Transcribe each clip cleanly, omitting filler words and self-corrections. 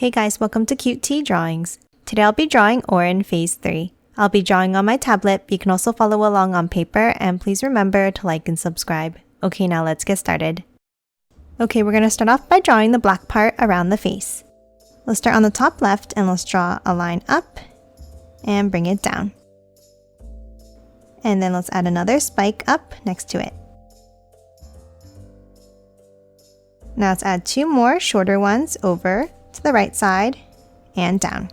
Hey guys, welcome to Cute Tea Drawings. Today I'll be drawing Oren Phase 3. I'll be drawing on my tablet, but you can also follow along on paper, and please remember to like and subscribe. Okay, now let's get started. Okay, we're going to start off by drawing the black part around the face. Let's start on the top left and let's draw a line up and bring it down. And then let's add another spike up next to it. Now let's add two more shorter ones over to the right side and down.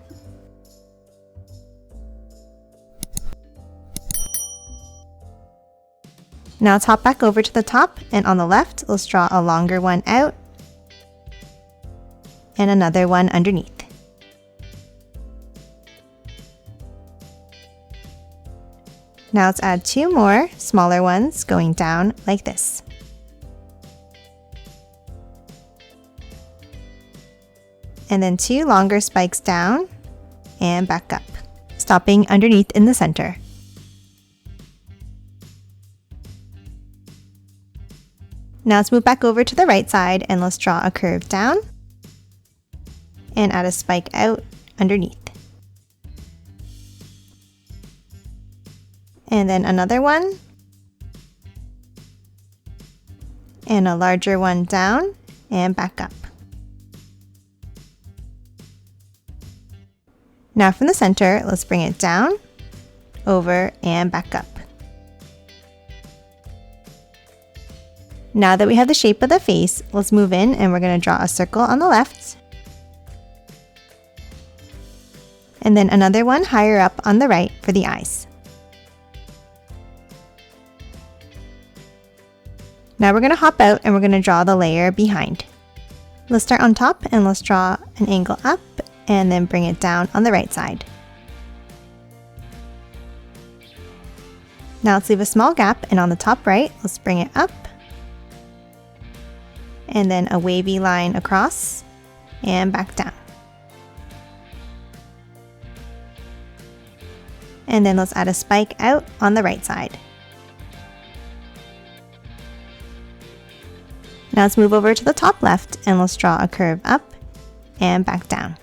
Now let's hop back over to the top, and on the left, let's draw a longer one out and another one underneath. Now let's add two more smaller ones going down like this. And then two longer spikes down and back up, stopping underneath in the center. Now let's move back over to the right side and let's draw a curve down and add a spike out underneath. And then another one and a larger one down and back up. Now from the center, let's bring it down, over, and back up. Now that we have the shape of the face, let's move in and we're going to draw a circle on the left. And then another one higher up on the right for the eyes. Now we're going to hop out and we're going to draw the layer behind. Let's start on top and let's draw an angle up and then bring it down on the right side. Now let's leave a small gap, and on the top right, let's bring it up and then a wavy line across and back down. And then let's add a spike out on the right side. Now let's move over to the top left and let's draw a curve up and back down.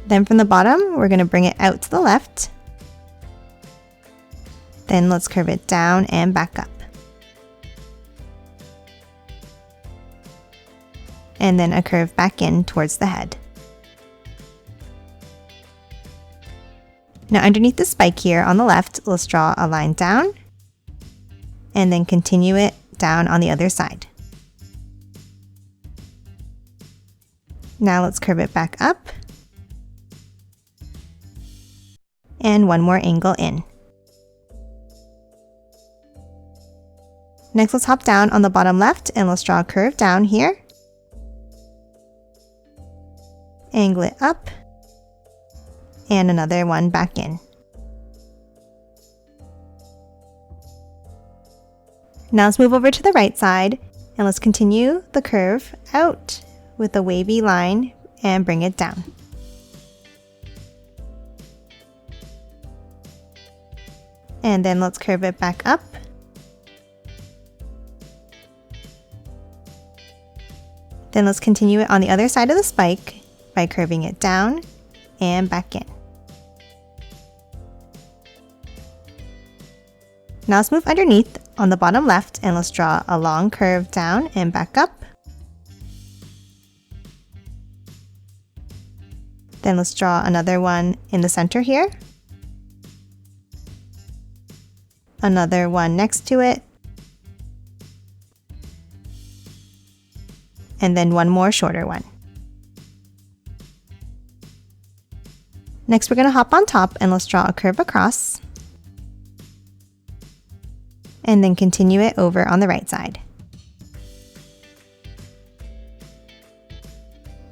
Then from the bottom, we're going to bring it out to the left. Then let's curve it down and back up. And then a curve back in towards the head. Now underneath the spike here on the left, let's draw a line down and then continue it down on the other side. Now let's curve it back up and one more angle in. Next, let's hop down on the bottom left and let's draw a curve down here. Angle it up and another one back in. Now let's move over to the right side and let's continue the curve out with a wavy line and bring it down. And then let's curve it back up. Then let's continue it on the other side of the spike by curving it down and back in. Now let's move underneath on the bottom left and let's draw a long curve down and back up. Then let's draw another one in the center here. Another one next to it. And then one more shorter one. Next, we're going to hop on top and let's draw a curve across. And then continue it over on the right side.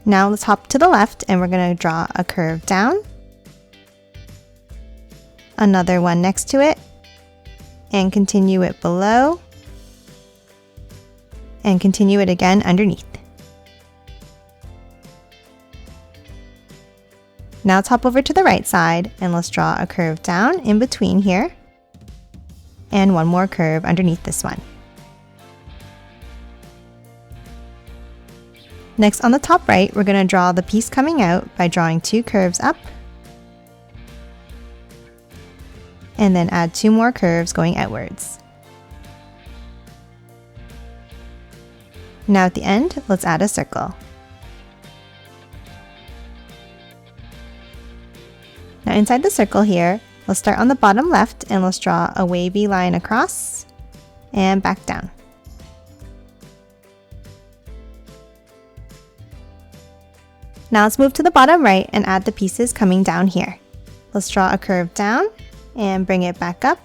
Now let's hop to the left and we're going to draw a curve down. Another one next to it. And continue it below. And continue it again underneath. Now let's hop over to the right side and let's draw a curve down in between here. And one more curve underneath this one. Next, on the top right, we're going to draw the piece coming out by drawing 2 curves up, and then add 2 more curves going outwards. Now at the end, let's add a circle. Now inside the circle here, let's start on the bottom left and let's draw a wavy line across and back down. Now let's move to the bottom right and add the pieces coming down here. Let's draw a curve down and bring it back up.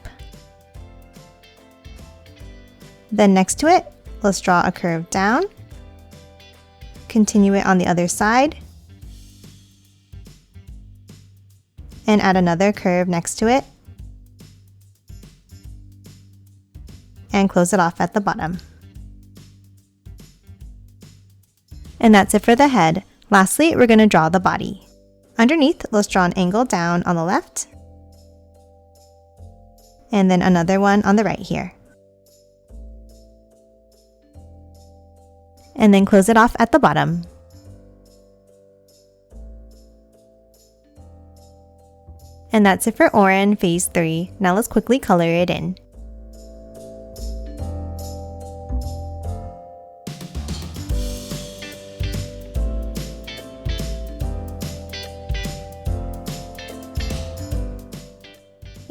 Then next to it, let's draw a curve down. Continue it on the other side. And add another curve next to it. And close it off at the bottom. And that's it for the head. Lastly, we're going to draw the body. Underneath, let's draw an angle down on the left. And then another one on the right here. And then close it off at the bottom. And that's it for Oren Phase 3. Now let's quickly color it in.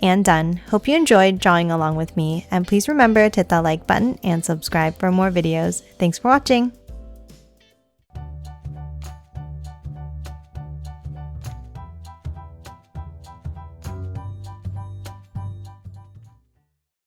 And done. Hope you enjoyed drawing along with me, and please remember to hit that like button and subscribe for more videos. Thanks for watching!